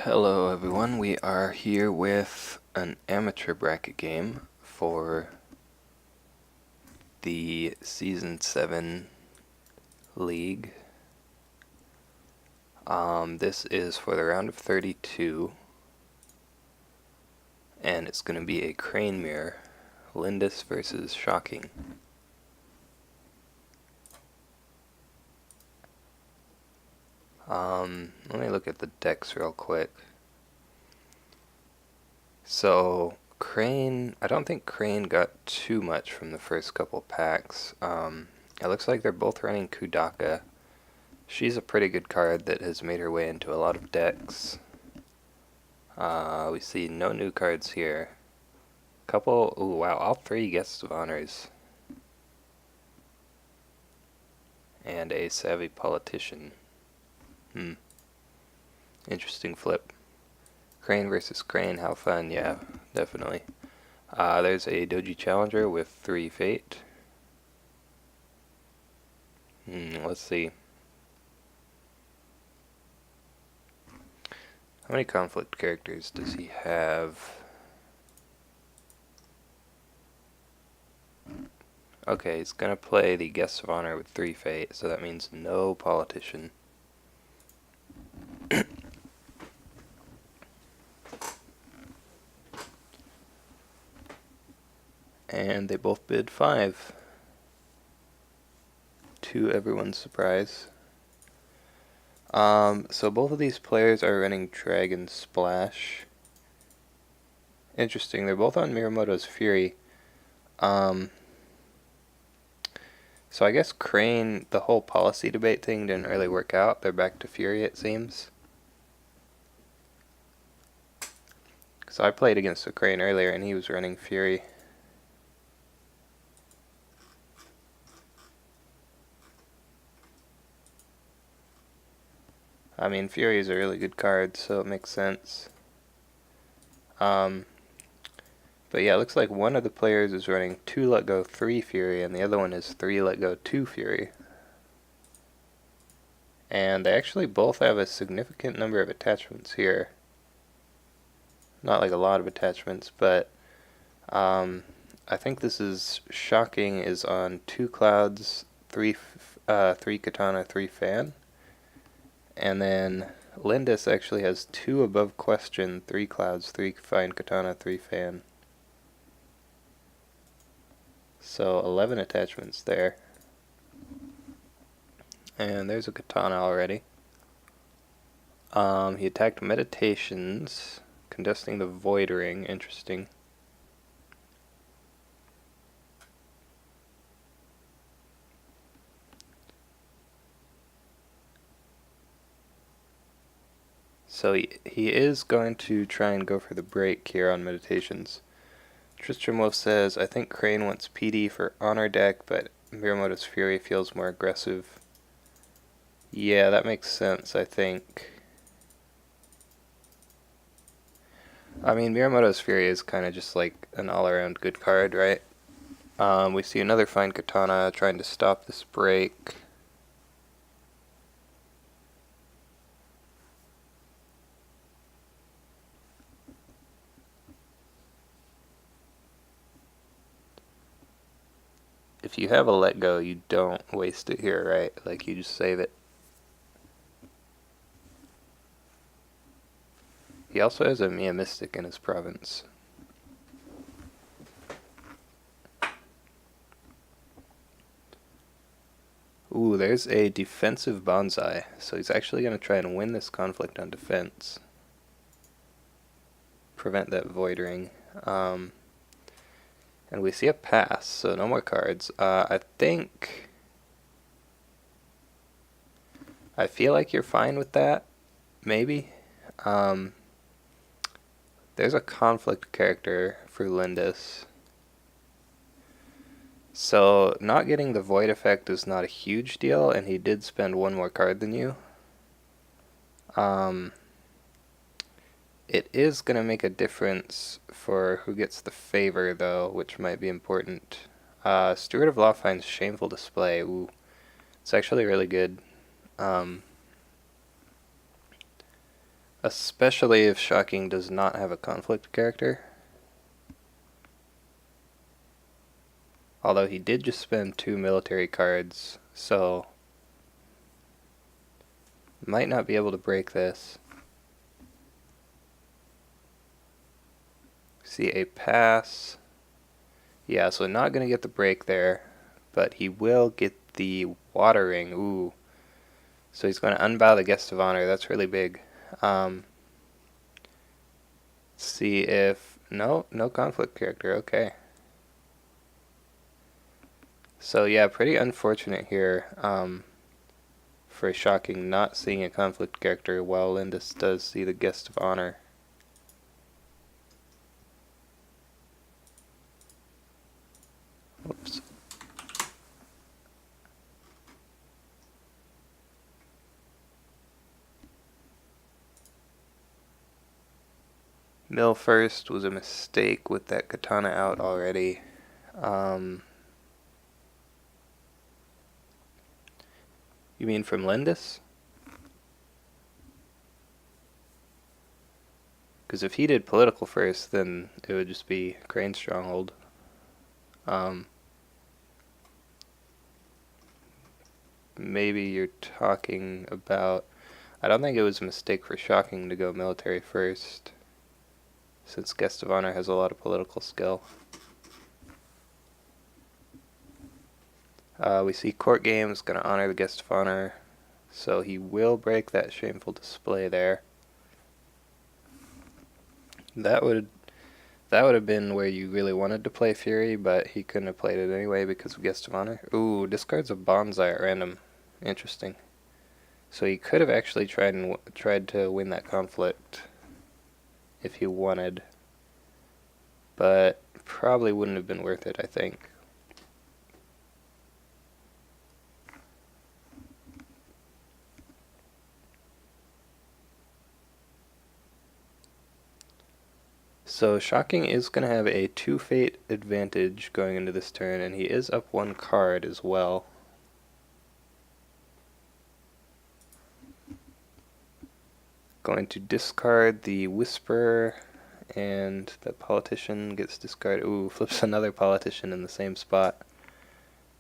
Hello everyone, we are here with an amateur bracket game for the Season 7 League. This is for the round of 32, and it's going to be a crane mirror, Lyndis versus Shoking. Let me look at the decks real quick. So, Crane, I don't think Crane got too much from the first couple packs. It looks like they're both running Kudaka. She's a pretty good card that has made her way into a lot of decks. We see no new cards here. Couple, ooh wow, all three guests of honors. And a savvy politician. Interesting flip. Crane versus Crane, how fun, yeah, definitely. There's a Doji Challenger with 3 Fate. Let's see. How many conflict characters does he have? Okay, he's gonna play the Guest of Honor with 3 Fate, so that means no politician. And they both bid 5. To everyone's surprise. So both of these players are running Dragon Splash. Interesting, they're both on Miyamoto's Fury. So I guess Crane, the whole policy debate thing didn't really work out. They're back to Fury, it seems. So I played against a Crane earlier and he was running Fury. I mean, Fury is a really good card, so it makes sense. But yeah, it looks like one of the players is running 2 Let Go 3 Fury, and the other one is 3 Let Go 2 Fury. And they actually both have a significant number of attachments here. Not like a lot of attachments, but I think this is Shocking is on 2 Clouds, 3 Katana, 3 Fan. And then Lyndis actually has 2 Above Question, 3 Clouds, 3 Fine Katana, 3 Fan. So 11 attachments there. And there's a Katana already. He attacked Meditations, contesting the Void Ring. Interesting. So he is going to try and go for the break here on Meditations. Tristram Wolf says, I think Crane wants PD for Honor deck, but Miyamoto's Fury feels more aggressive. Yeah, that makes sense, I think. I mean, Miyamoto's Fury is kind of just like an all-around good card, right? We see another Fine Katana trying to stop this break. If you have a Let Go, you don't waste it here, right? Like, you just save it. He also has a Mia Mystic in his province. Ooh, there's a defensive Bonsai. So he's actually going to try and win this conflict on defense. Prevent that Void Ring. And we see a pass, so no more cards. I feel like you're fine with that. Maybe. There's a conflict character for Lyndis. So not getting the Void effect is not a huge deal, and he did spend 1 more card than you. It is going to make a difference for who gets the favor, though, which might be important. Steward of Law finds Shameful Display. Ooh, it's actually really good. especially if Shocking does not have a conflict character. Although he did just spend 2 military cards, so might not be able to break this. See a pass. Yeah, so not going to get the break there, but he will get the watering. Ooh. So he's going to unbow the guest of honor. That's really big. See if... No conflict character. Okay. So yeah, pretty unfortunate here for Shocking not seeing a conflict character while Lyndis does see the guest of honor. Oops. Mill first was a mistake with that katana out already. You mean from Lyndis? Because if he did political first, then it would just be Crane Stronghold. Maybe you're talking about... I don't think it was a mistake for Shocking to go military first, since Guest of Honor has a lot of political skill. We see Court Games going to honor the Guest of Honor, so he will break that shameful display there. That would have been where you really wanted to play Fury, but he couldn't have played it anyway because of Guest of Honor. Ooh, discards a Bonsai at random. Interesting. So he could have actually tried to win that conflict if he wanted, but probably wouldn't have been worth it, I think. So Shocking is going to have a 2 fate advantage going into this turn, and he is up 1 card as well. Going to discard the Whisper, and the Politician gets discarded. Ooh, flips another Politician in the same spot.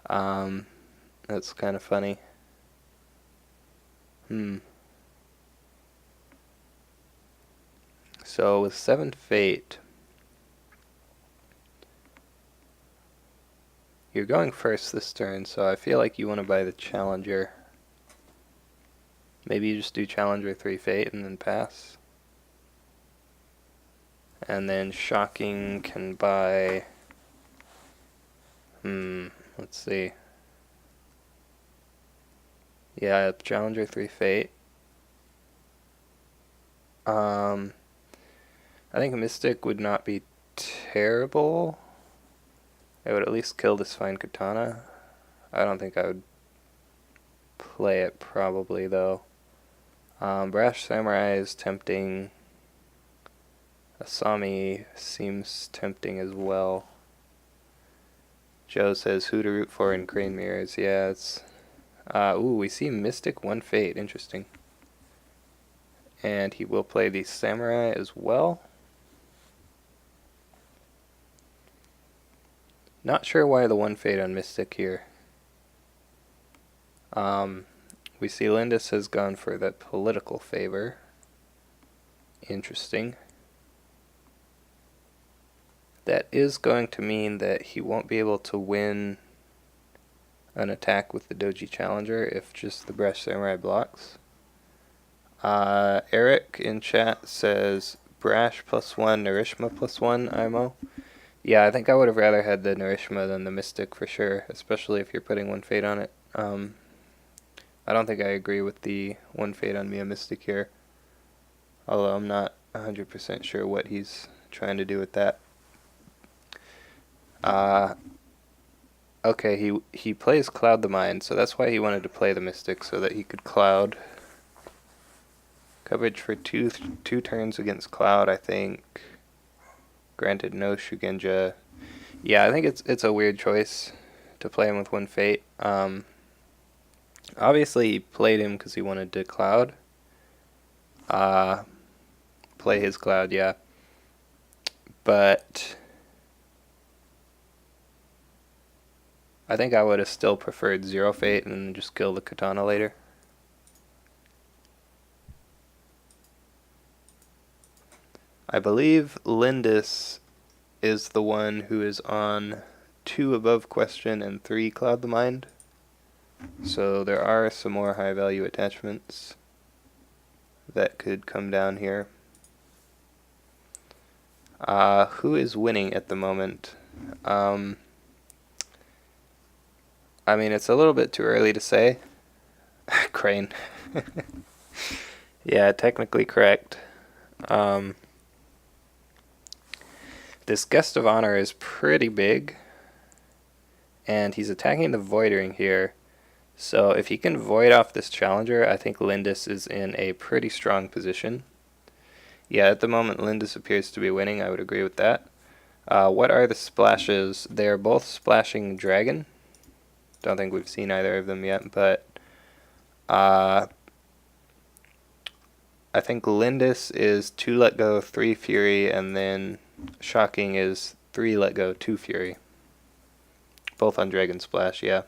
That's kind of funny. So with 7 fate, you're going first this turn, so I feel like you want to buy the Challenger. Maybe you just do Challenger 3 fate and then pass. And then Shocking can buy... let's see. Yeah, Challenger 3 fate. I think Mystic would not be terrible. It would at least kill this fine katana. I don't think I would play it probably though. Brash Samurai is tempting. Asami seems tempting as well. Joe says who to root for in Crane Mirrors. Yeah, it's... ooh, we see Mystic 1 fate. Interesting. And he will play the Samurai as well. Not sure why the 1 fate on Mystic here. We see Lyndis has gone for that political favor. Interesting. That is going to mean that he won't be able to win an attack with the Doji Challenger if just the Brash Samurai blocks. Eric in chat says Brash +1, Narishma +1 IMO. Yeah, I think I would have rather had the Narishma than the Mystic for sure, especially if you're putting 1 fate on it. I don't think I agree with the 1 fate on Mia Mystic here, although I'm not 100% sure what he's trying to do with that. Okay, he plays Cloud the Mind, so that's why he wanted to play the Mystic, so that he could Cloud. Coverage for two turns against Cloud, I think. Granted, no Shugenja. Yeah, I think it's a weird choice to play him with 1 fate. Obviously, he played him because he wanted to Cloud. play his cloud, yeah. But I think I would have still preferred Zero Fate and then just kill the Katana later. I believe Lyndis is the one who is on 2 above question and 3 cloud the mind. So there are some more high value attachments that could come down here. Who is winning at the moment? I mean, it's a little bit too early to say. Crane. Yeah, technically correct. This guest of honor is pretty big, and he's attacking the Void Ring here. So if he can void off this challenger, I think Lyndis is in a pretty strong position. Yeah, at the moment Lyndis appears to be winning. I would agree with that. What are the splashes? They're both splashing dragon. Don't think we've seen either of them yet, but I think Lyndis is 2 let go, 3 fury, and then Shoking is 3 let go, 2 fury. Both on dragon splash, yeah.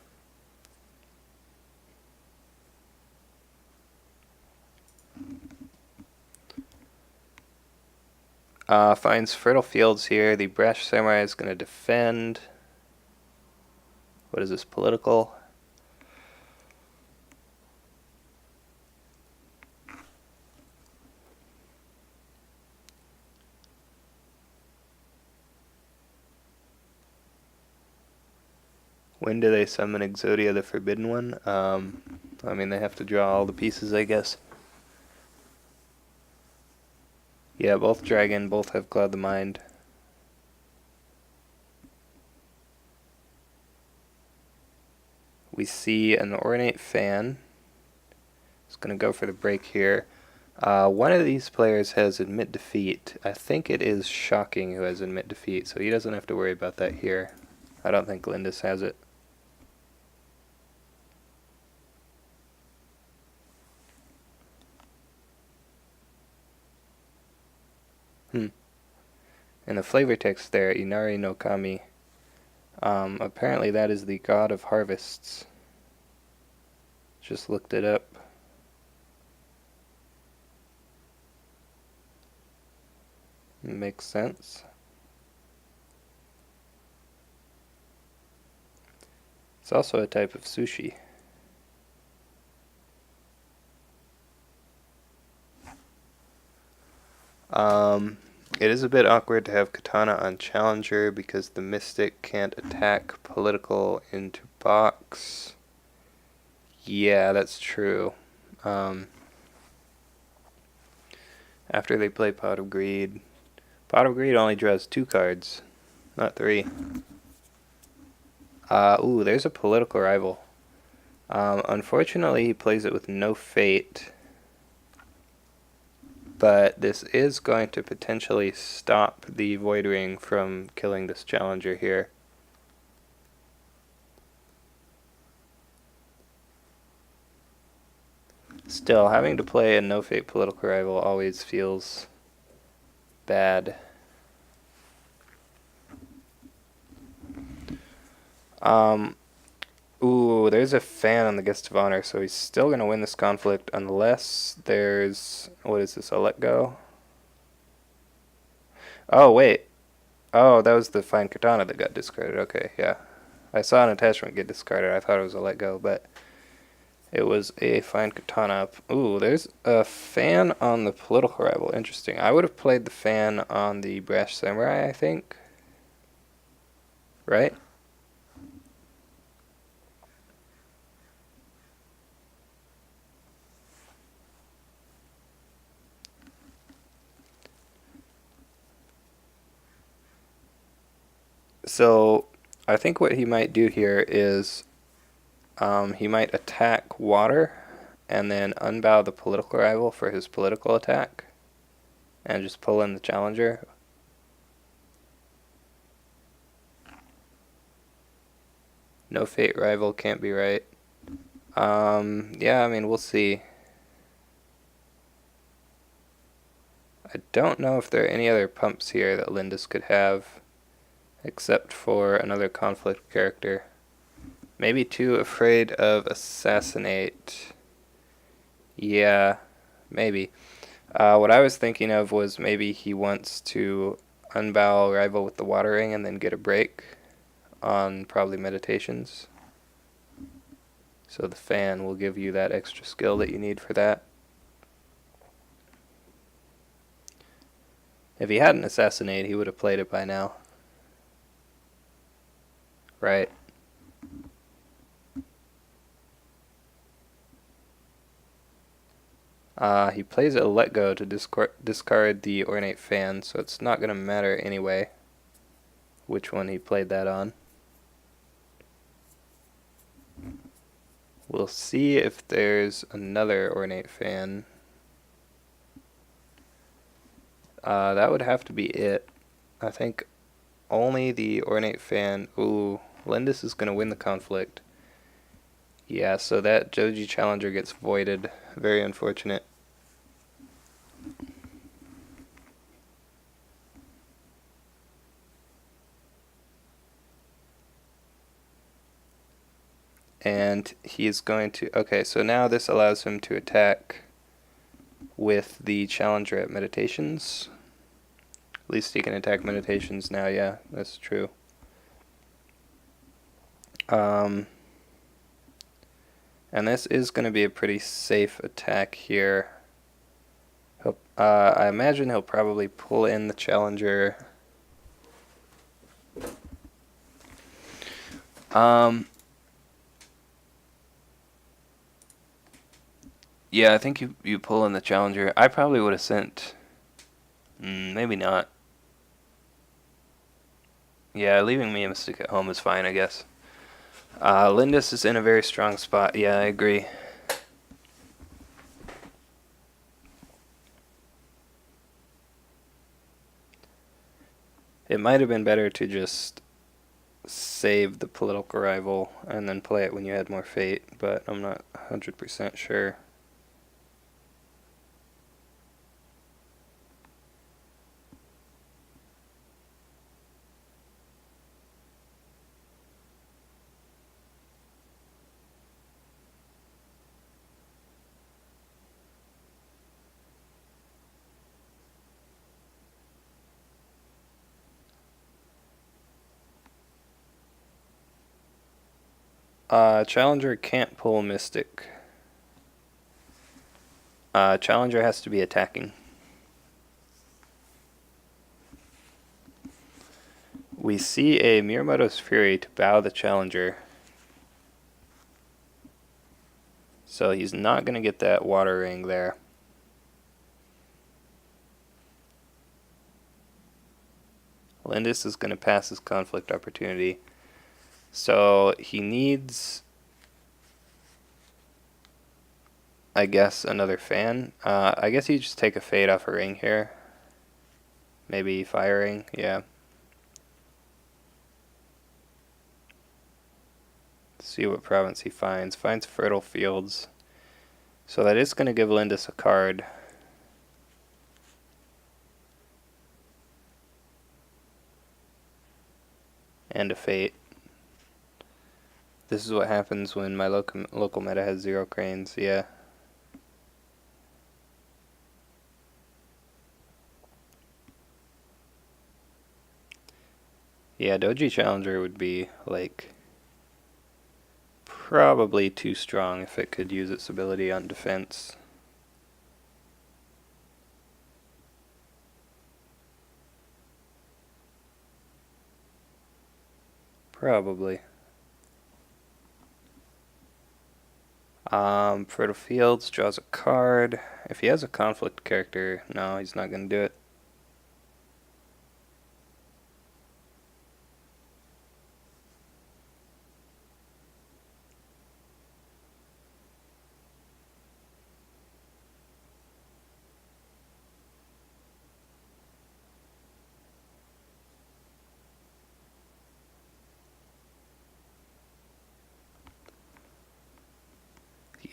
Finds fertile fields here. The brash samurai is going to defend. What is this, political? When do they summon Exodia, the Forbidden One? I mean, they have to draw all the pieces, I guess. Yeah, both dragon, both have Cloud the Mind. We see an ornate fan. It's going to go for the break here. One of these players has admit defeat. I think it is Shoking who has admit defeat, so he doesn't have to worry about that here. I don't think Lyndis has it. In the flavor text there, Inari no Kami. Apparently that is the god of harvests. Just looked it up. Makes sense. It's also a type of sushi. It is a bit awkward to have Katana on Challenger because the Mystic can't attack political into box. Yeah, that's true. After they play Pot of Greed. Pot of Greed only draws 2 cards, not 3. Ooh, there's a political rival. Unfortunately, he plays it with no fate. But this is going to potentially stop the Void Ring from killing this challenger here. Still, having to play a no fate political rival always feels bad. Ooh, there's a fan on the guest of honor, so he's still going to win this conflict unless there's... What is this, a let go? Oh, wait. Oh, that was the fine katana that got discarded. Okay, yeah. I saw an attachment get discarded. I thought it was a let go, but it was a fine katana. Ooh, there's a fan on the political rival. Interesting. I would have played the fan on the brash samurai, I think. Right? So I think what he might do here is he might attack water and then unbow the political rival for his political attack and just pull in the challenger. No fate rival can't be right. Yeah, I mean, we'll see. I don't know if there are any other pumps here that Lyndis could have, except for another conflict character. Maybe too afraid of assassinate. Yeah, maybe. What I was thinking of was maybe he wants to unbow rival with the water ring and then get a break on probably meditations. So the fan will give you that extra skill that you need for that. If he hadn't assassinate, he would have played it by now. Right. He plays a let go to discard the ornate fan, so it's not going to matter anyway which one he played that on. We'll see if there's another ornate fan. That would have to be it. I think only the ornate fan. Ooh, Lyndis is going to win the conflict. Yeah, so that Joji Challenger gets voided. Very unfortunate. And he's going to... Okay, so now this allows him to attack with the Challenger at Meditations. At least he can attack Meditations now, yeah, that's true. And this is going to be a pretty safe attack here. I imagine he'll probably pull in the Challenger. Yeah, I think you pull in the Challenger. I probably would have sent... maybe not. Yeah, leaving me a Mystic at home is fine, I guess. Lyndis is in a very strong spot. Yeah, I agree. It might have been better to just save the political rival and then play it when you had more fate, but I'm not 100% sure. Challenger can't pull Mystic. Challenger has to be attacking. We see a Miyamoto's Fury to bow the Challenger. So he's not going to get that water ring there. Lyndis is going to pass his conflict opportunity. So he needs, I guess, another fan. I guess you just take a fade off a ring here. Maybe firing, yeah. See what province he finds. Finds fertile fields. So that is going to give Lyndis a card. And a fate. This is what happens when my local meta has 0 cranes, yeah. Yeah, Doji Challenger would be, like, probably too strong if it could use its ability on defense. Probably. Fertile Fields draws a card. If he has a conflict character, no, he's not going to do it.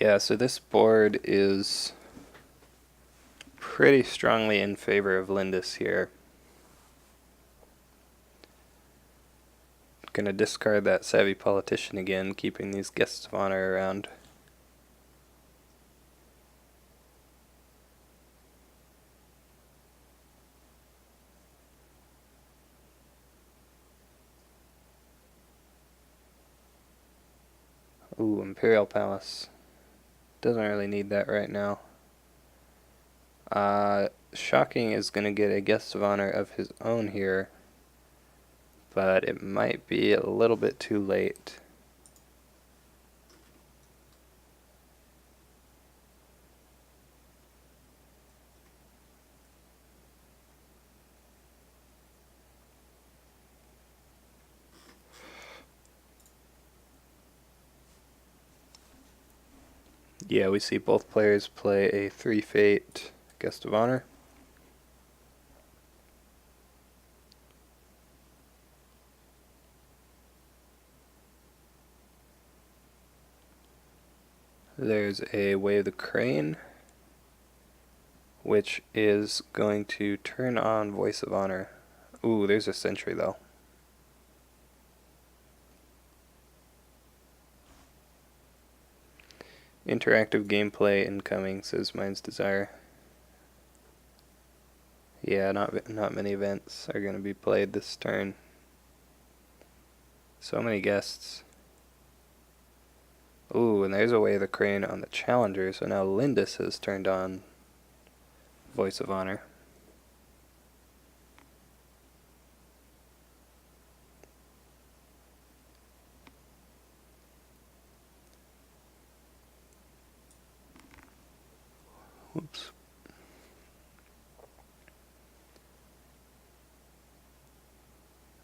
Yeah, so this board is pretty strongly in favor of Lyndis here. Gonna discard that savvy politician again, keeping these guests of honor around. Ooh, Imperial Palace. Doesn't really need that right now. Shoking is going to get a guest of honor of his own here, but it might be a little bit too late. Yeah, we see both players play a 3-fate guest of honor. There's a Way of the Crane, which is going to turn on Voice of Honor. Ooh, there's a Sentry though. Interactive gameplay incoming, says Mind's Desire. Yeah, not many events are going to be played this turn. So many guests. Ooh, and there's a Way of the Crane on the Challenger, so now Lyndis has turned on Voice of Honor. Whoops.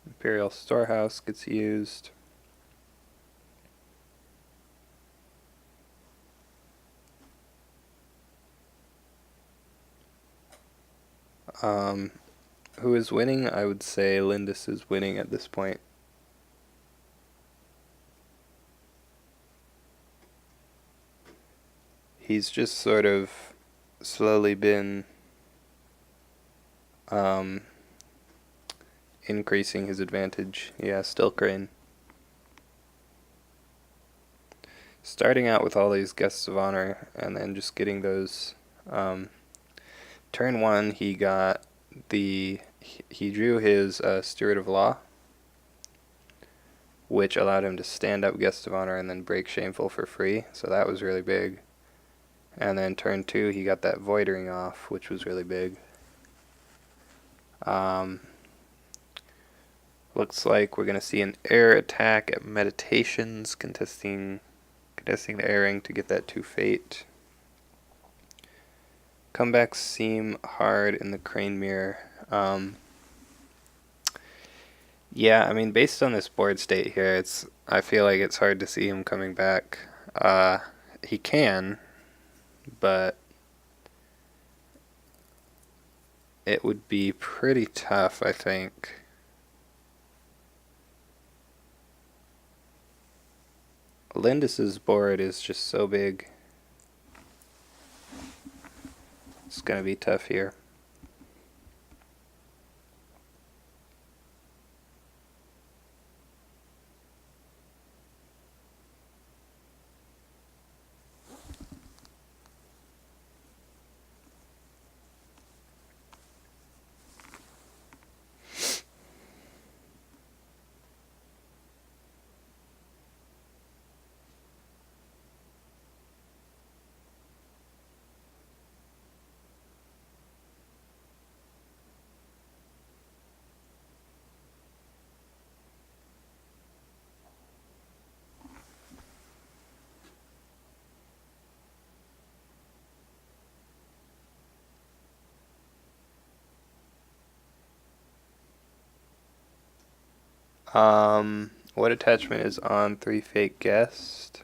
Imperial Storehouse gets used. Who is winning? I would say Lyndis is winning at this point. He's just sort of slowly been increasing his advantage. Yeah, still Crane. Starting out with all these guests of honor and then just getting those. Turn 1, he got he drew his Steward of Law, which allowed him to stand up guest of honor and then break Shameful for free, so that was really big. And then turn 2, he got that Voidering off, which was really big. Looks like we're going to see an air attack at Meditations, contesting the airing to get that 2-fate. Comebacks seem hard in the Crane Mirror. Yeah, I mean, based on this board state here, I feel like it's hard to see him coming back. He can, but it would be pretty tough, I think. Lyndis's board is just so big. It's going to be tough here. What attachment is on 3-fate guest?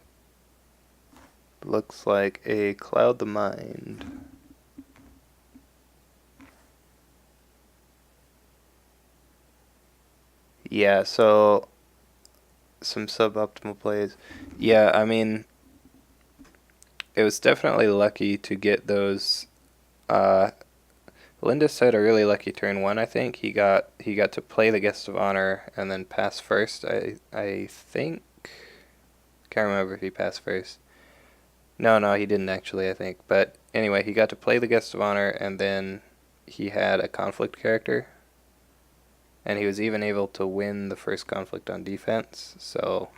Looks like a Cloud the Mind. Yeah, so some suboptimal plays. Yeah, I mean, it was definitely lucky to get those Lyndis had a really lucky turn one, I think. He got to play the guest of honor and then pass first. I think. Can't remember if he passed first. No, he didn't actually, I think. But anyway, he got to play the guest of honor and then he had a conflict character. And he was even able to win the first conflict on defense. So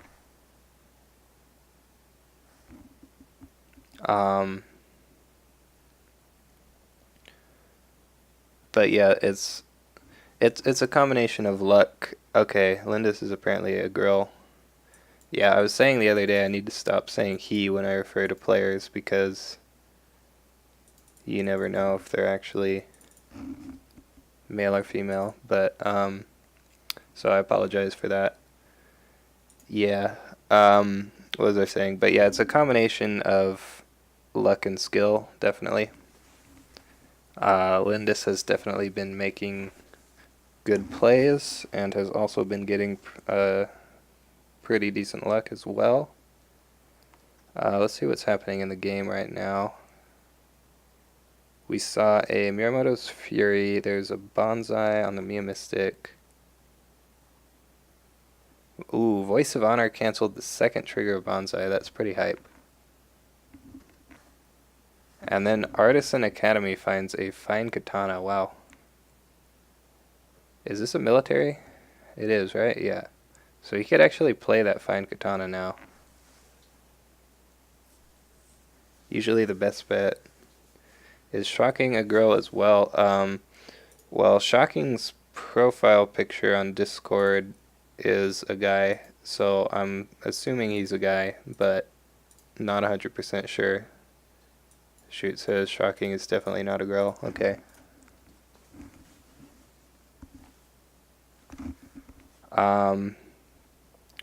but yeah, it's a combination of luck. Okay, Lyndis is apparently a girl. Yeah, I was saying the other day I need to stop saying he when I refer to players because you never know if they're actually male or female. But so I apologize for that. Yeah. What was I saying? But yeah, it's a combination of luck and skill, definitely. Lyndis has definitely been making good plays and has also been getting pretty decent luck as well. Let's see what's happening in the game right now. We saw a Miyamoto's Fury. There's a Bonsai on the Mia Mystic. Ooh, Voice of Honor canceled the second trigger of Bonsai. That's pretty hype. And then Artisan Academy finds a fine katana. Wow. Is this a military? It is, right? Yeah. So he could actually play that fine katana now. Usually the best bet. Is Shocking a girl as well? Well, Shocking's profile picture on Discord is a guy, so I'm assuming he's a guy, but not 100% sure. Shoot says Shocking is definitely not a girl. Okay.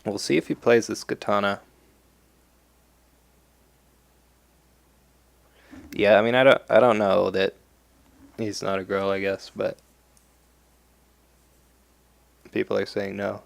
We'll see if he plays this katana. Yeah, I mean, I don't know that he's not a girl, I guess, but people are saying no.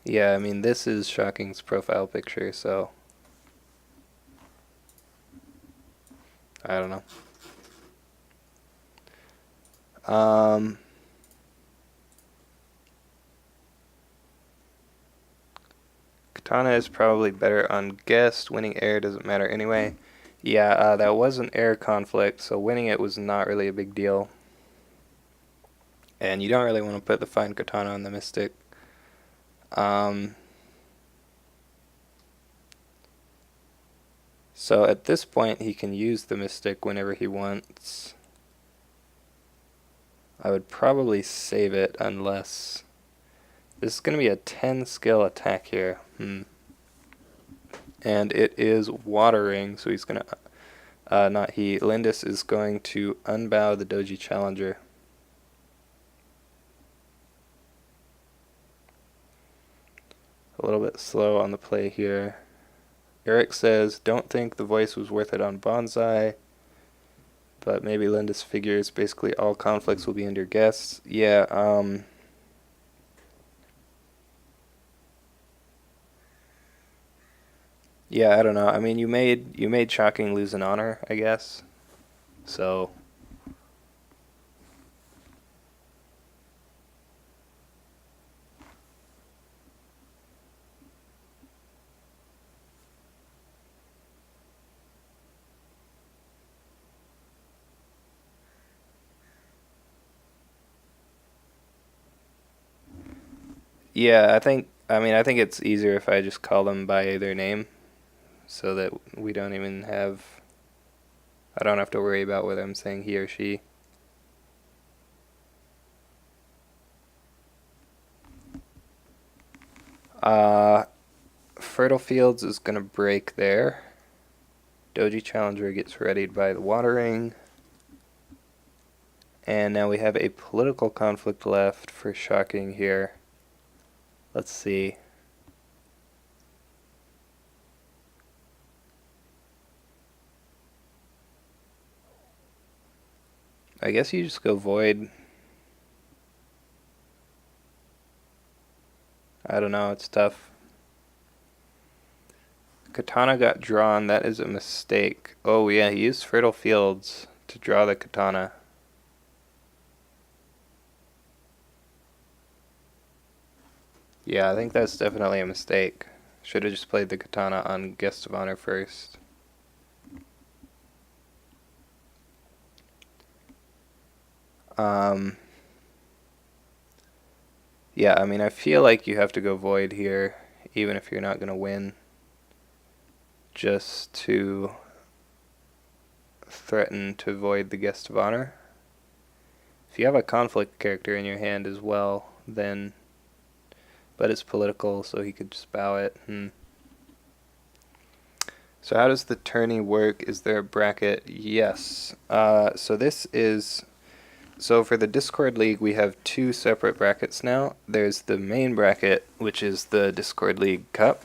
Yeah, I mean, this is Shocking's profile picture, so I don't know. Katana is probably better on guest. Winning air doesn't matter anyway. Yeah, that was an air conflict, so winning it was not really a big deal. And you don't really want to put the fine katana on the Mystic. So at this point, he can use the Mystic whenever he wants. I would probably save it unless... This is going to be a 10 skill attack here. And it is watering, so he's going to... Lyndis is going to unbow the Doji Challenger. A little bit slow on the play here. Eric says, don't think the voice was worth it on Bonsai, but maybe Lyndis figures basically all conflicts will be under guests. Yeah, yeah, I don't know. I mean, you made Shocking lose an honor, I guess. So yeah, I think it's easier if I just call them by their name so that we don't even have I don't have to worry about whether I'm saying he or she. Fertile Fields is going to break there. Doji Challenger gets readied by the watering. And now we have a political conflict left for Shocking here. Let's see. I guess you just go void. I don't know, it's tough. Katana got drawn, that is a mistake. Oh yeah, he used Fertile Fields to draw the katana. Yeah, I think that's definitely a mistake. Should have just played the katana on Guest of Honor first. Yeah, I mean, I feel like you have to go void here, even if you're not going to win, just to threaten to void the Guest of Honor. If you have a conflict character in your hand as well, then... But it's political, so he could just bow it. So how does the tourney work? Is there a bracket? Yes. So this is... So for the Discord League, we have two separate brackets now. There's the main bracket, which is the Discord League Cup,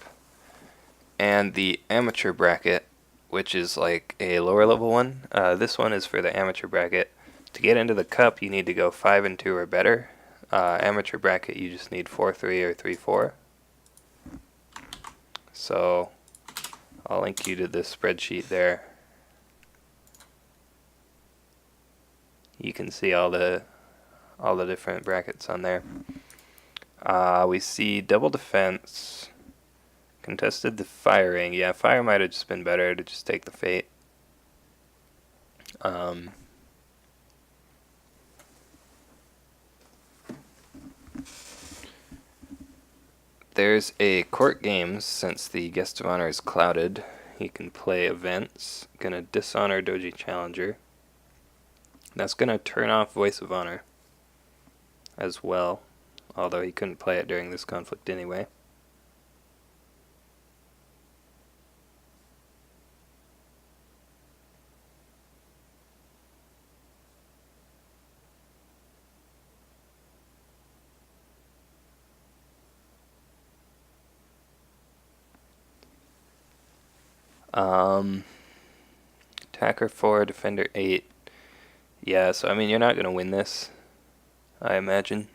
and the amateur bracket, which is like a lower level one. This one is for the amateur bracket. To get into the cup, you need to go 5-2 or better. Amateur bracket, you just need 4-3 or 3-4. So I'll link you to this spreadsheet there. You can see all the different brackets on there. We see double defense, contested the firing. Yeah, fire might have just been better to just take the fate. There's a court games. Since the Guest of Honor is clouded, he can play events. Gonna dishonor Doji Challenger. That's gonna turn off Voice of Honor as well, although he couldn't play it during this conflict anyway. Attacker 4, Defender 8. Yeah, so I mean, you're not going to win this, I imagine.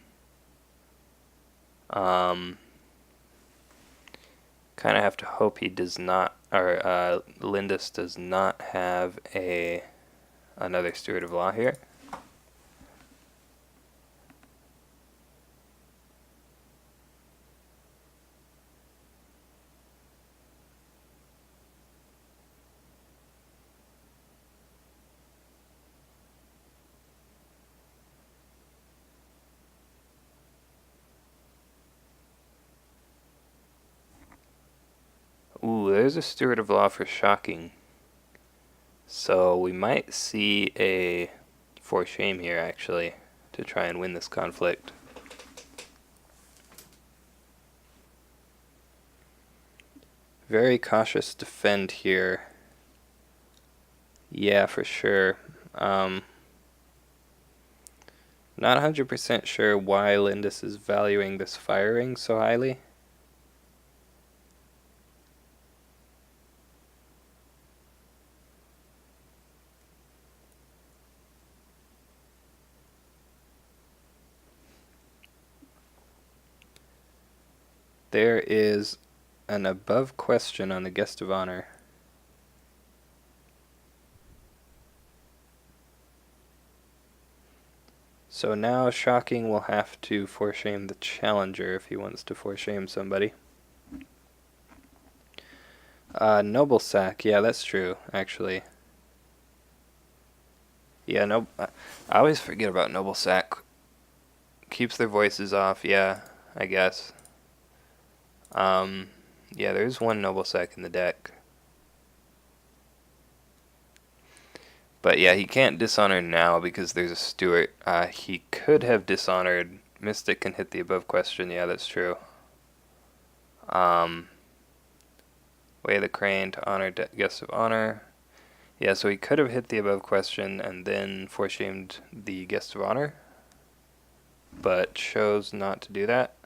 Kind of have to hope he does not, or lyndis does not have another Steward of Law here. Ooh, there's a Steward of Law for Shoking. So we might see a For Shame here, actually, to try and win this conflict. Very cautious defend here. Yeah, for sure. Not 100% sure why lyndis is valuing this firing so highly. There is an above question on the Guest of Honor. So now Shoking will have to For Shame the Challenger if he wants to For Shame somebody. Noble Sack, yeah, that's true, actually. Yeah, no, I always forget about Noble Sack. Keeps their voices off, yeah, I guess. Yeah, there's one Noble Sack in the deck. But yeah, he can't dishonor now because there's a Steward. He could have dishonored. Mystic can hit the above question, yeah, that's true. Way the Crane to honor Guest of Honor. Yeah, so he could have hit the above question and then For Shamed the Guest of Honor, but chose not to do that.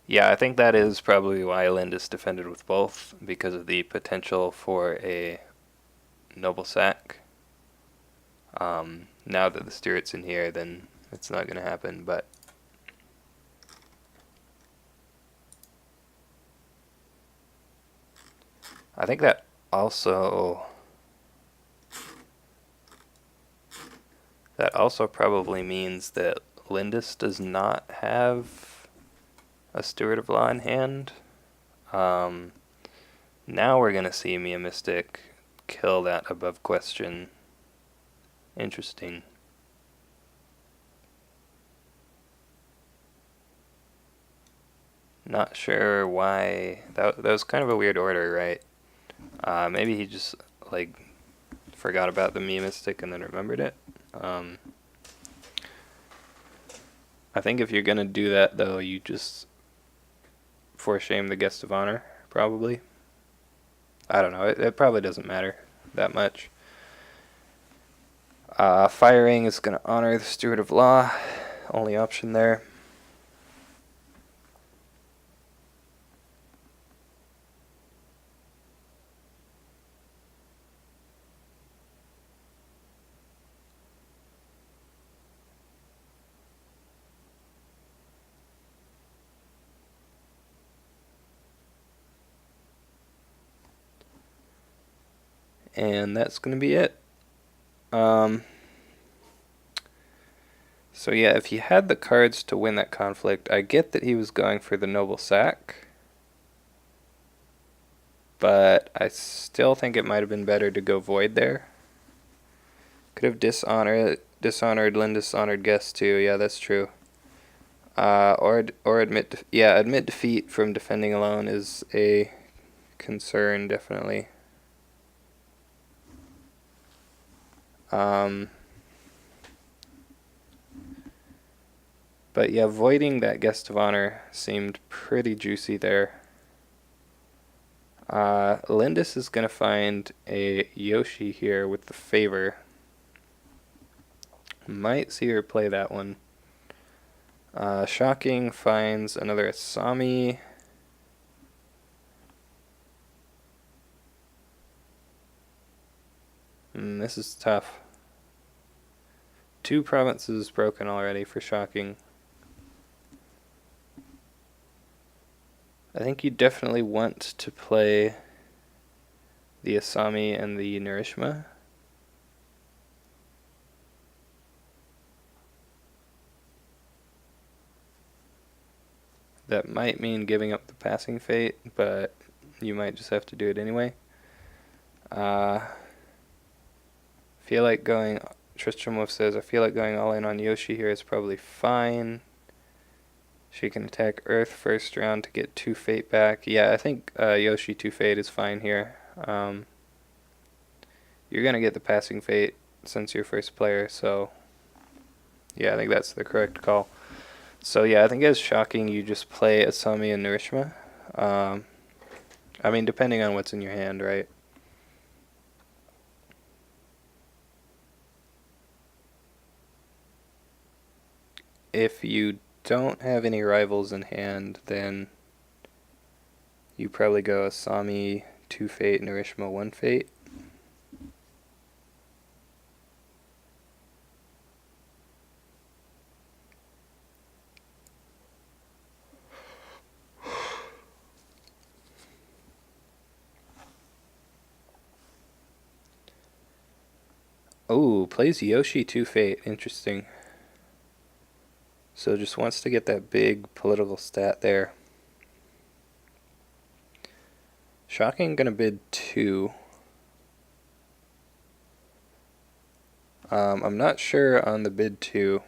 Yeah, I think that is probably why lyndis defended with both, because of the potential for a Noble Sack. Now that the Stuart's in here, then it's not going to happen, but I think that also probably means that Lyndis does not have a Steward of Law in hand. Now we're going to see Mia Mystic kill that above question. Interesting. Not sure why. That was kind of a weird order, right? Maybe he just, like, forgot about the Mia Mystic and then remembered it. I think if you're going to do that, though, you just for shame the guest of honor, probably. I don't know. It probably doesn't matter that much. Firing is going to honor the Steward of Law. Only option there. And that's going to be it. So yeah, if he had the cards to win that conflict, I get that he was going for the noble sack. But I still think it might have been better to go void there. Could have dishonored Lyndis honored guest too. Yeah, that's true. Or admit defeat from defending alone is a concern, definitely. But yeah, voiding that guest of honor seemed pretty juicy there. Lyndis is going to find a Yoshi here with the favor. Might see her play that one. Shoking finds another Asami. This is tough. 2 provinces broken already for Shoking. I think you definitely want to play the Asami and the Narishma. That might mean giving up the passing fate, but you might just have to do it anyway. Feel like going, Tristramov says, I feel like going all in on Yoshi here is probably fine. She can attack Earth first round to get 2 fate back. Yeah, I think Yoshi 2 fate is fine here. You're going to get the passing fate since you're first player, so yeah, I think that's the correct call. So yeah, I think as Shoking, you just play Asami and Narishma. I mean, depending on what's in your hand, right? If you don't have any rivals in hand, then you probably go Asami 2 fate, Narishma 1 fate. Oh, plays Yoshi 2 fate. Interesting. So just wants to get that big political stat there. Shoking gonna bid 2. I'm not sure on the bid 2.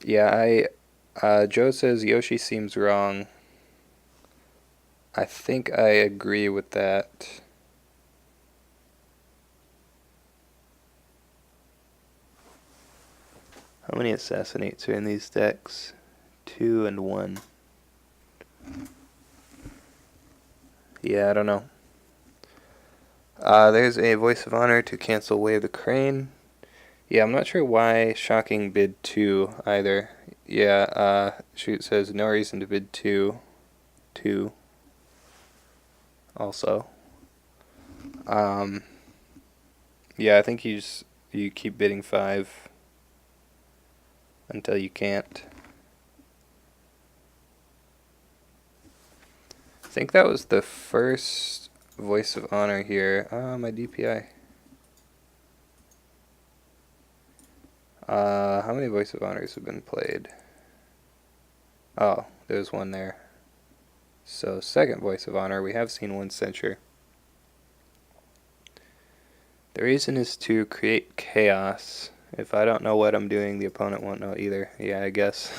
Yeah, Joe says Yoshi seems wrong. I think I agree with that. How many assassinates are in these decks? 2 and 1. Yeah, I don't know. There's a voice of honor to cancel Wave the Crane. Yeah, I'm not sure why Shoking bid 2 either. Yeah, Shoot says no reason to bid 2. 2. Also. Um, yeah, I think you keep bidding 5 until you can't. I think that was the first voice of honor here. My DPI. How many voice of honors have been played? Oh, there's one there. So, second voice of honor, we have seen one censure. The reason is to create chaos. If I don't know what I'm doing, the opponent won't know either. Yeah, I guess.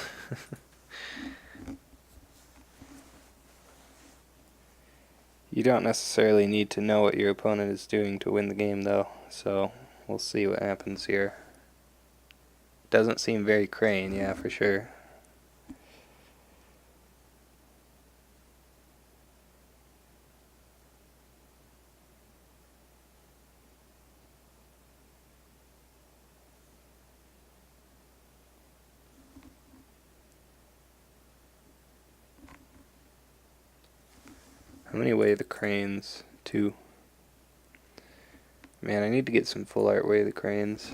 You don't necessarily need to know what your opponent is doing to win the game, though. So, we'll see what happens here. Doesn't seem very Crane, yeah, for sure. How many weigh the Cranes? 2. Man, I need to get some full art weigh the Cranes.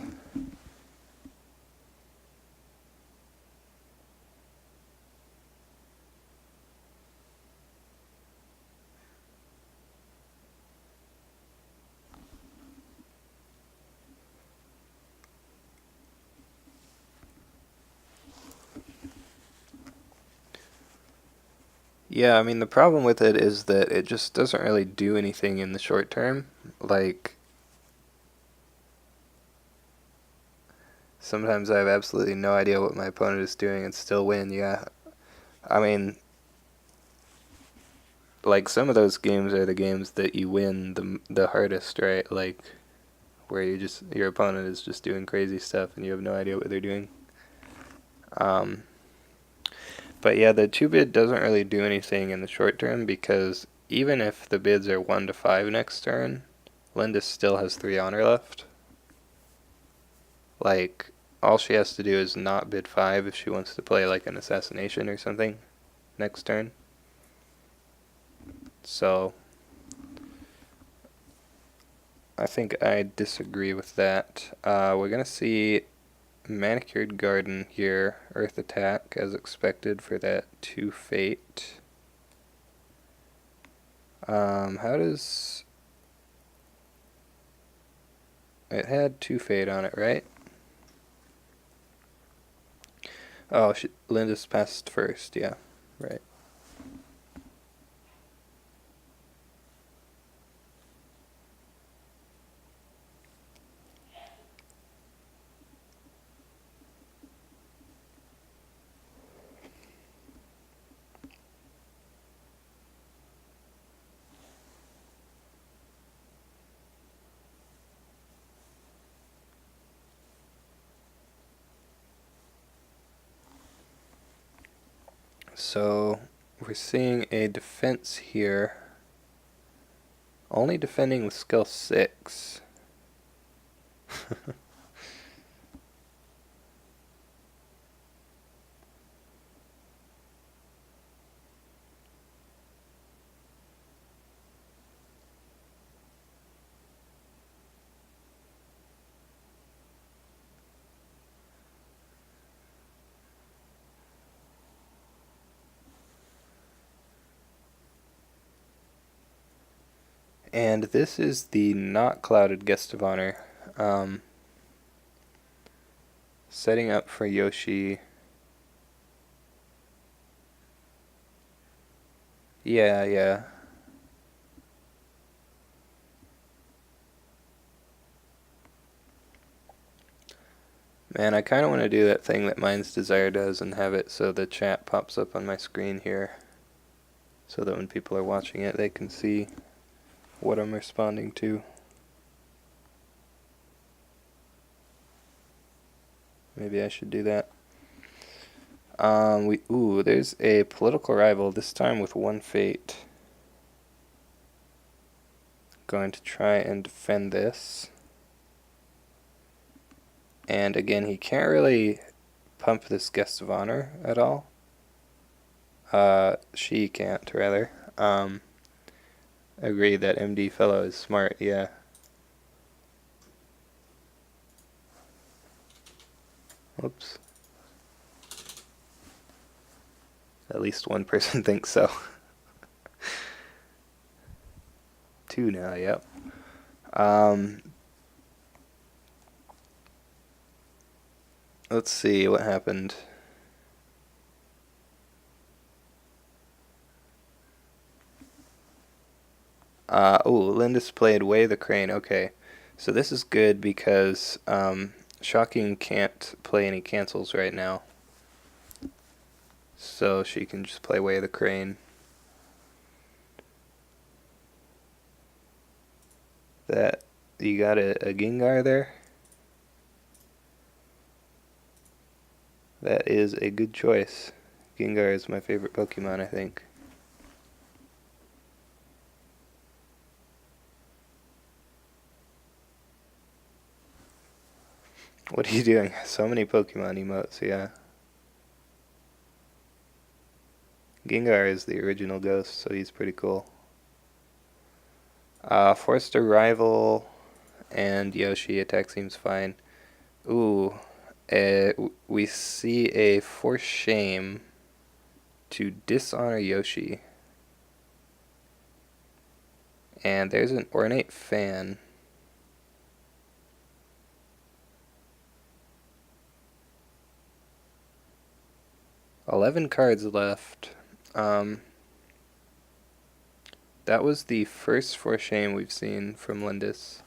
Yeah, I mean, the problem with it is that it just doesn't really do anything in the short term. Like, sometimes I have absolutely no idea what my opponent is doing and still win, yeah. I mean, like, some of those games are the games that you win the hardest, right? Like, where your opponent is just doing crazy stuff and you have no idea what they're doing. But yeah, the 2-bid doesn't really do anything in the short term because even if the bids are 1 to 5 next turn, lyndis still has 3 honor left. Like, all she has to do is not bid 5 if she wants to play like an assassination or something next turn. So, I think I disagree with that. We're going to see Manicured Garden here, Earth Attack, as expected for that 2 fate. How does... It had 2 fate on it, right? Oh, lyndis passed first, yeah, right. So, we're seeing a defense here. Only defending with skill 6. And this is the not clouded guest of honor. Setting up for Yoshi. Yeah, yeah. Man, I kind of want to do that thing that Mind's Desire does and have it so the chat pops up on my screen here. So that when people are watching it, they can see what I'm responding to. Maybe I should do that. There's a political rival, this time with 1 fate. Going to try and defend this. And again, he can't really pump this guest of honor at all. She can't, rather. Agree that MD fellow is smart, yeah. Oops. At least one person thinks so. Two now, yep. Let's see what happened. Lyndis played Way the Crane. Okay. So this is good because Shoking can't play any cancels right now. So she can just play Way the Crane. That, you got a Gengar there? That is a good choice. Gengar is my favorite Pokemon, I think. What are you doing? So many Pokemon emotes, yeah. Gengar is the original ghost, so he's pretty cool. Forced Arrival and Yoshi attack seems fine. Ooh, we see a Force Shame to dishonor Yoshi. And there's an Ornate Fan. $11 cards left. That was the first For Shame we've seen from Lyndis.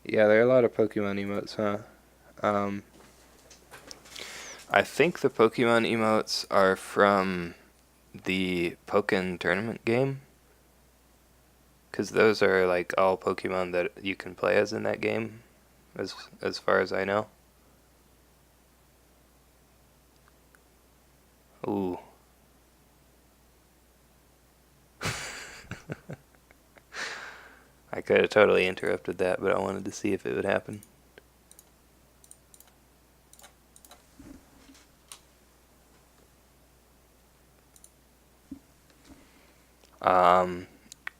Yeah, there are a lot of Pokemon emotes, huh? I think the Pokemon emotes are from the Pokken tournament game. Because those are like all Pokemon that you can play as in that game, as far as I know. Ooh. I could have totally interrupted that, but I wanted to see if it would happen.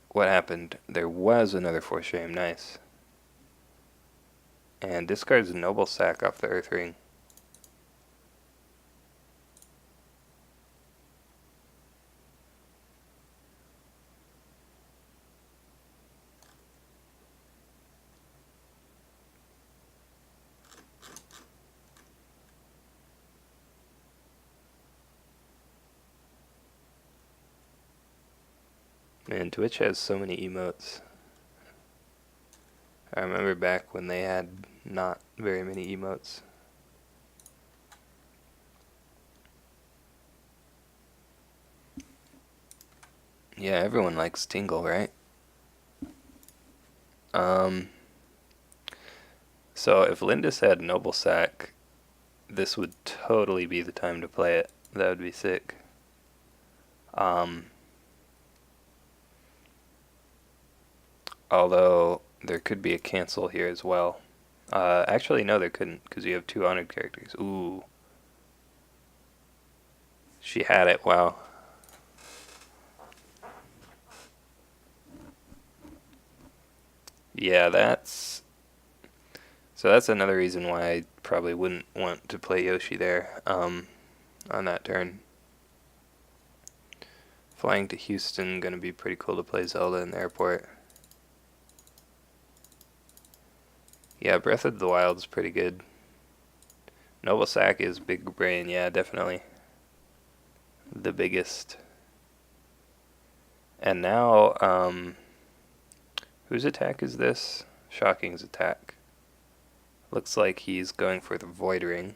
What happened? There was another For Shame, nice. And discards Noble Sack off the Earth Ring. Man, Twitch has so many emotes. I remember back when they had not very many emotes. Yeah, everyone likes Tingle, right? So if Lyndis had Noble Sack, this would totally be the time to play it. That would be sick. Although there could be a cancel here as well. Actually, no, there couldn't, because you have two honored characters. Ooh. She had it, wow. Yeah, so that's another reason why I probably wouldn't want to play Yoshi there, on that turn. Flying to Houston, gonna be pretty cool to play Zelda in the airport. Yeah, Breath of the Wild's pretty good. Noble Sack is big brain, yeah, definitely. The biggest. And now, whose attack is this? Shoking's attack. Looks like he's going for the Void Ring.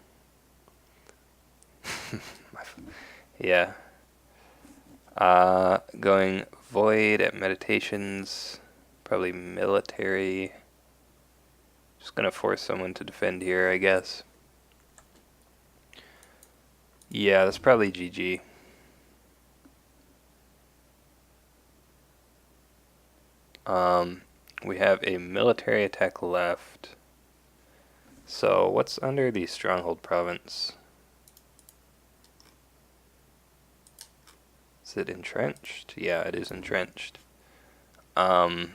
Yeah. Going Void at Meditations. Probably Military. Just gonna force someone to defend here, I guess. Yeah, that's probably GG. We have a military attack left. So what's under the Stronghold Province? Is it entrenched? Yeah, it is entrenched. And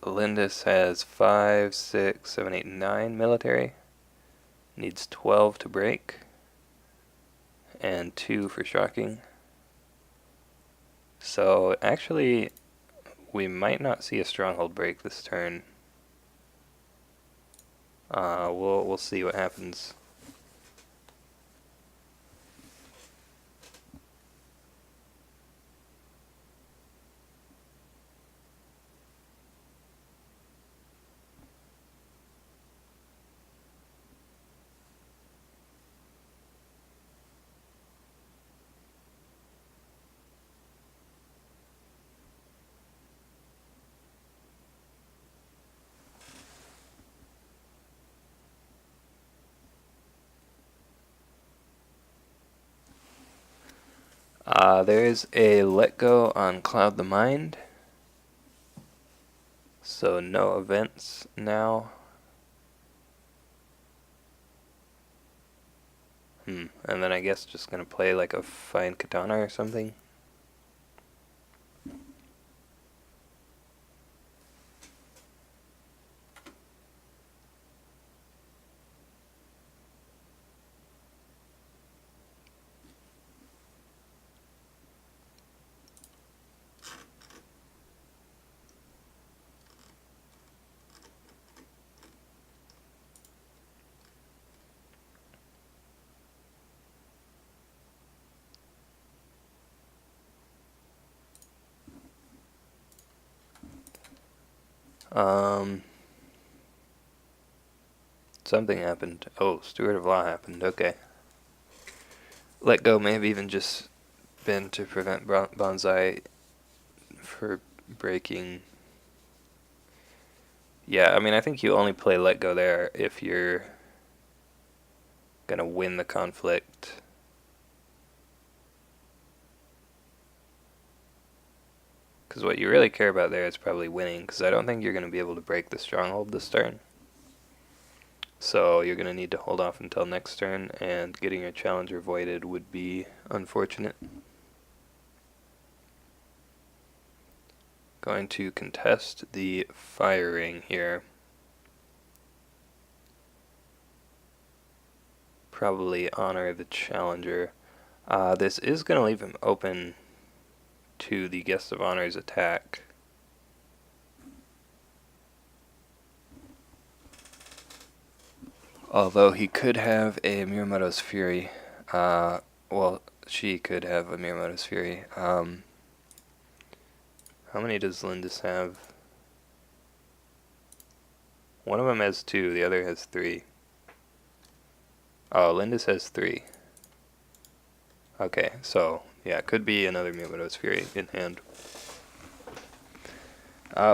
Lyndis has 5, 6, 7, 8, 9 military. Needs 12 to break. And 2 for shocking. So actually, we might not see a stronghold break this turn. We'll see what happens. There is a let go on Cloud the Mind. So no events now. And then I guess just gonna play like a fine katana or something. Something happened. Oh, Steward of Law happened. Okay. Let go may have even just been to prevent Bonsai for breaking. Yeah, I mean, I think you only play let go there if you're gonna win the conflict. Because what you really care about there is probably winning, because I don't think you're going to be able to break the stronghold this turn. So you're going to need to hold off until next turn, and getting your challenger voided would be unfortunate. Going to contest the firing here. Probably honor the challenger. This is going to leave him open to the Guest of Honor's attack. Although he could have a Miyamoto's Fury. Well, she could have a Miyamoto's Fury. How many does Lyndis have? One of them has 2, the other has 3. Oh, Lyndis has 3. Okay, so, yeah, it could be another Miyamoto's Fury in hand.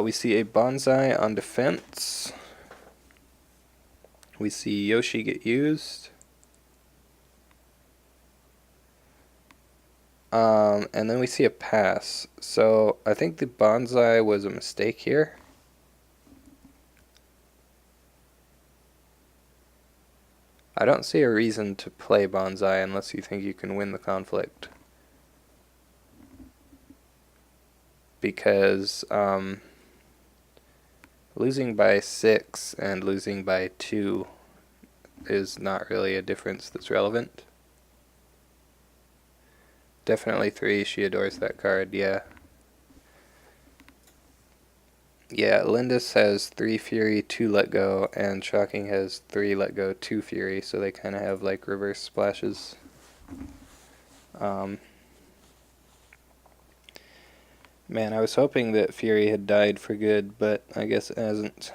We see a Bonsai on defense. We see Yoshi get used. And then we see a pass. So I think the Bonsai was a mistake here. I don't see a reason to play Bonsai unless you think you can win the conflict. Because losing by 6 and losing by 2 is not really a difference that's relevant. Definitely 3, she adores that card, yeah. Yeah, Lyndis has 3 Fury, 2 Let Go, and Shocking has 3 Let Go, 2 Fury, so they kind of have like reverse splashes. Man, I was hoping that Fury had died for good, but I guess it hasn't.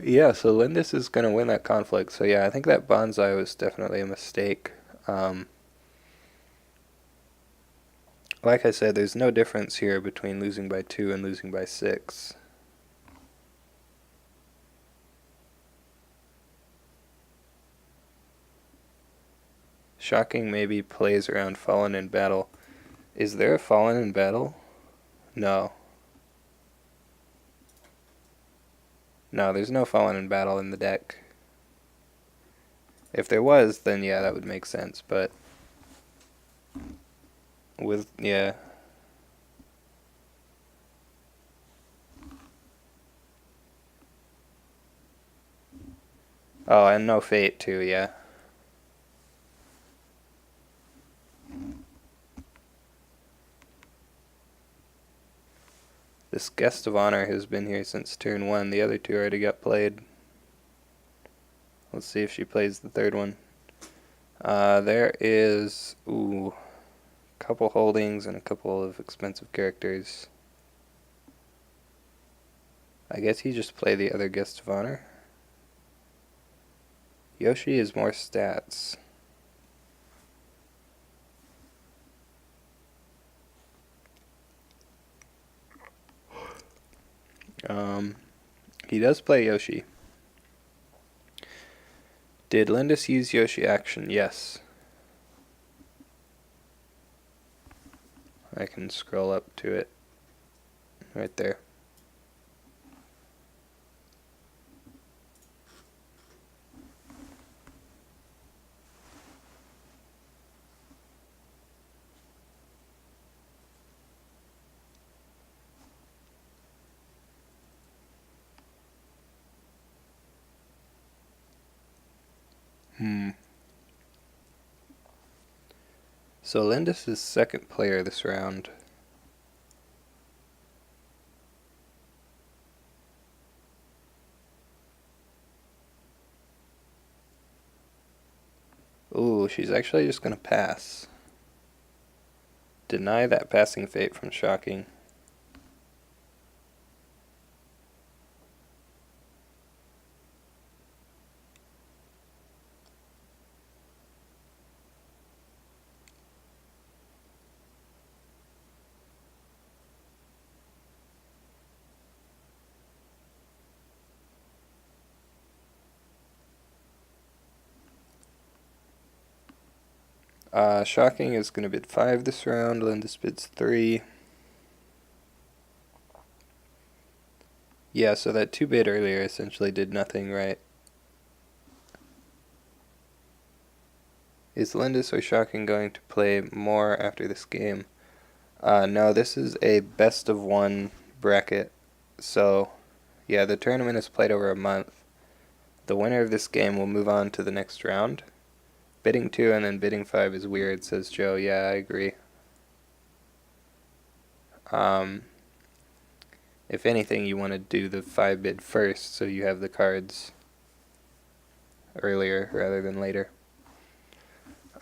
Yeah, so Lyndis is going to win that conflict. So yeah, I think that Bonsai was definitely a mistake. Like I said, there's no difference here between losing by 2 and losing by 6. Shocking maybe plays around Fallen in Battle. Is there a Fallen in Battle? No. No, there's no Fallen in Battle in the deck. If there was, then yeah, that would make sense, but yeah. Oh, and no Fate too, yeah. This Guest of Honor has been here since turn 1. The other two already got played. Let's see if she plays the third one. There is, a couple holdings and a couple of expensive characters. I guess you just play the other Guest of Honor. Yoshi is more stats. He does play Yoshi. Did Lyndis use Yoshi action? Yes. I can scroll up to it. Right there. So Lyndis is second player this round. Ooh, she's actually just gonna pass. Deny that passing fate from Shoking. Shoking is going to bid 5 this round. Lyndis bids 3. Yeah, so that 2 bid earlier essentially did nothing, right? Is Lyndis or Shoking going to play more after this game? No, this is a best of 1 bracket. So, yeah, the tournament is played over a month. The winner of this game will move on to the next round. Bidding 2 and then bidding 5 is weird, says Joe. Yeah, I agree. If anything, you want to do the 5 bid first so you have the cards earlier rather than later.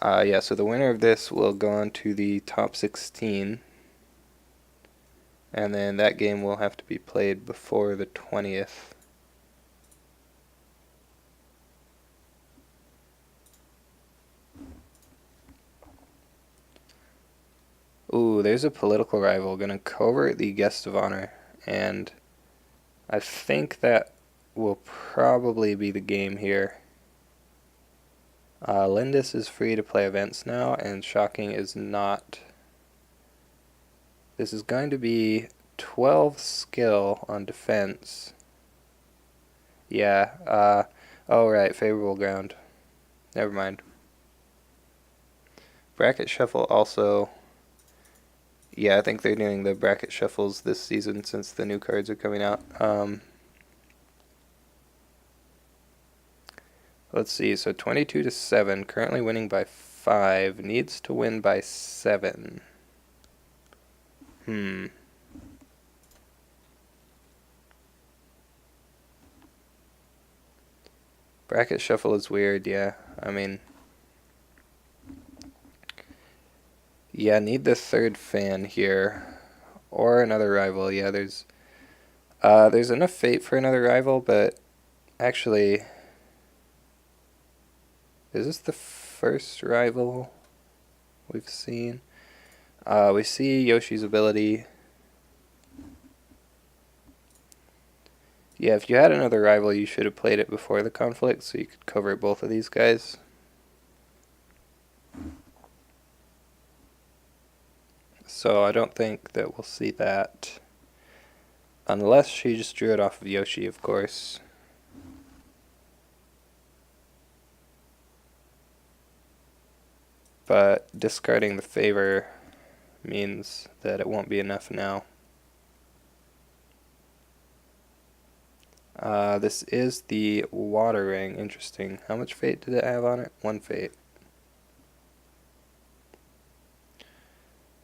Yeah, so the winner of this will go on to the top 16. And then that game will have to be played before the 20th. Ooh, there's a political rival going to covert the Guest of Honor. And I think that will probably be the game here. Lyndis is free to play events now, and Shoking is not. This is going to be 12 skill on defense. Yeah, oh right, favorable ground. Never mind. Bracket shuffle also. Yeah, I think they're doing the bracket shuffles this season since the new cards are coming out. Let's see, so 22-7, currently winning by 5, needs to win by 7. Bracket shuffle is weird, yeah. I mean, yeah, need the third fan here. Or another rival, yeah, there's enough fate for another rival, but actually, is this the first rival we've seen? We see Yoshi's ability. Yeah, if you had another rival, you should have played it before the conflict, so you could cover both of these guys. so I don't think that we'll see that. Unless she just drew it off of Yoshi, of course. But discarding the favor means that it won't be enough now. This is the water ring. Interesting. How much fate did it have on it? 1 fate.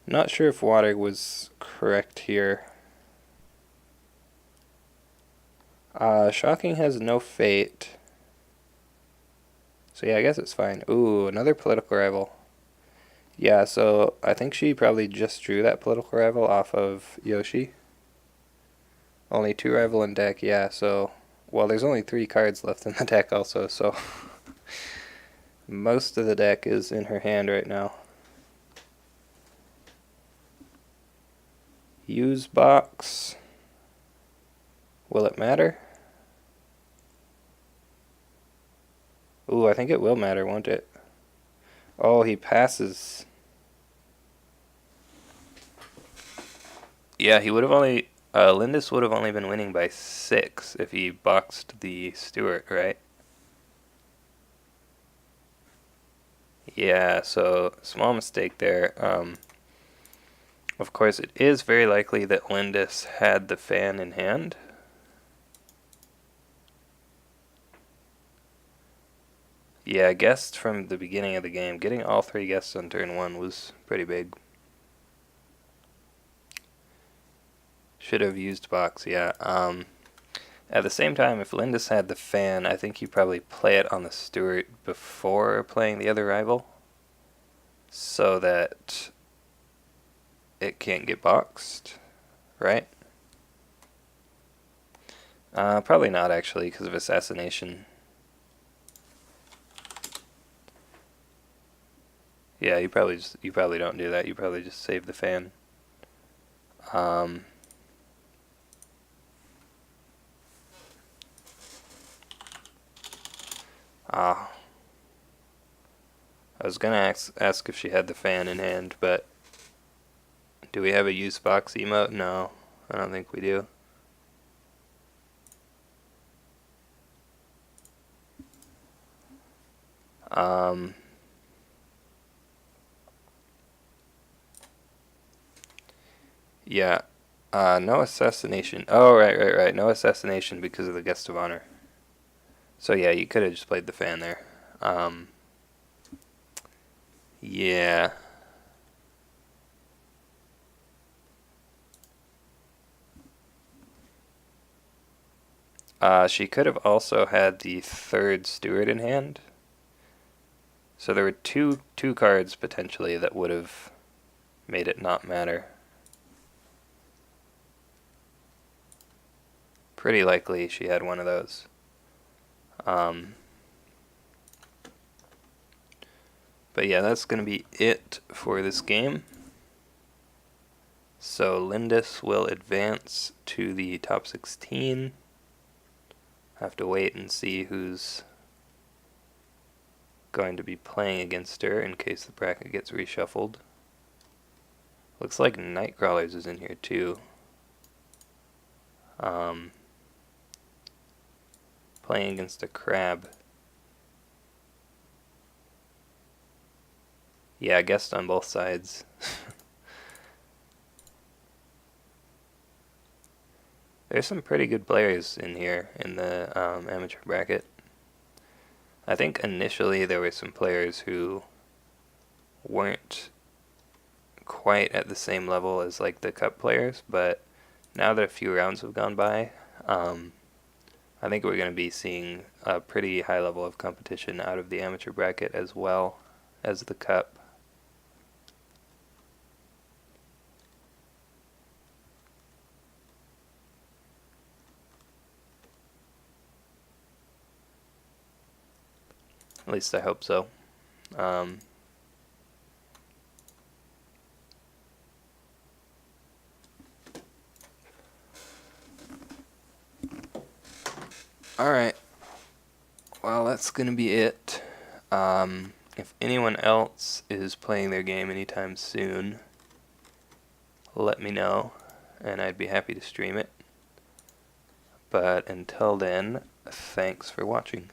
Not sure if water was correct here. Shoking has no fate. So yeah, I guess it's fine. Ooh, another political rival. Yeah, so I think she probably just drew that political rival off of Yoshi. Only 2 rival in deck, yeah, so... Well, there's only 3 cards left in the deck also, so... Most of the deck is in her hand right now. Use box. Will it matter? Ooh, I think it will matter, won't it? Oh, he passes. Yeah, he would have only... Lyndis would have only been winning by 6 if he boxed the Stewart, right? Yeah, so small mistake there. Of course, it is very likely that Lyndis had the fan in hand. Yeah, guessed from the beginning of the game. Getting all 3 guests on turn 1 was pretty big. Should have used box, yeah. At the same time, if Lyndis had the fan, I think you probably play it on the Stewart before playing the other rival, so that it can't get boxed, right? Probably not, actually, because of assassination. Yeah, you probably don't do that. You probably just save the fan. I was gonna ask if she had the fan in hand, but do we have a use box emote? No, I don't think we do. Yeah, no assassination. Oh, right. No assassination because of the guest of honor. So yeah, you could have just played the fan there. Yeah. She could have also had the 3rd Steward in hand. So there were two cards potentially that would have made it not matter. Pretty likely she had one of those. But yeah, that's going to be it for this game. So Lyndis will advance to the top 16. Have to wait and see who's going to be playing against her in case the bracket gets reshuffled. Looks like Nightcrawlers is in here too. Playing against a crab. Yeah, guessed on both sides. There's some pretty good players in here in the amateur bracket. I think initially there were some players who weren't quite at the same level as like the cup players, but now that a few rounds have gone by, I think we're going to be seeing a pretty high level of competition out of the amateur bracket as well as the cup. At least I hope so. Alright. Well, that's going to be it. If anyone else is playing their game anytime soon, let me know, and I'd be happy to stream it. But until then, thanks for watching.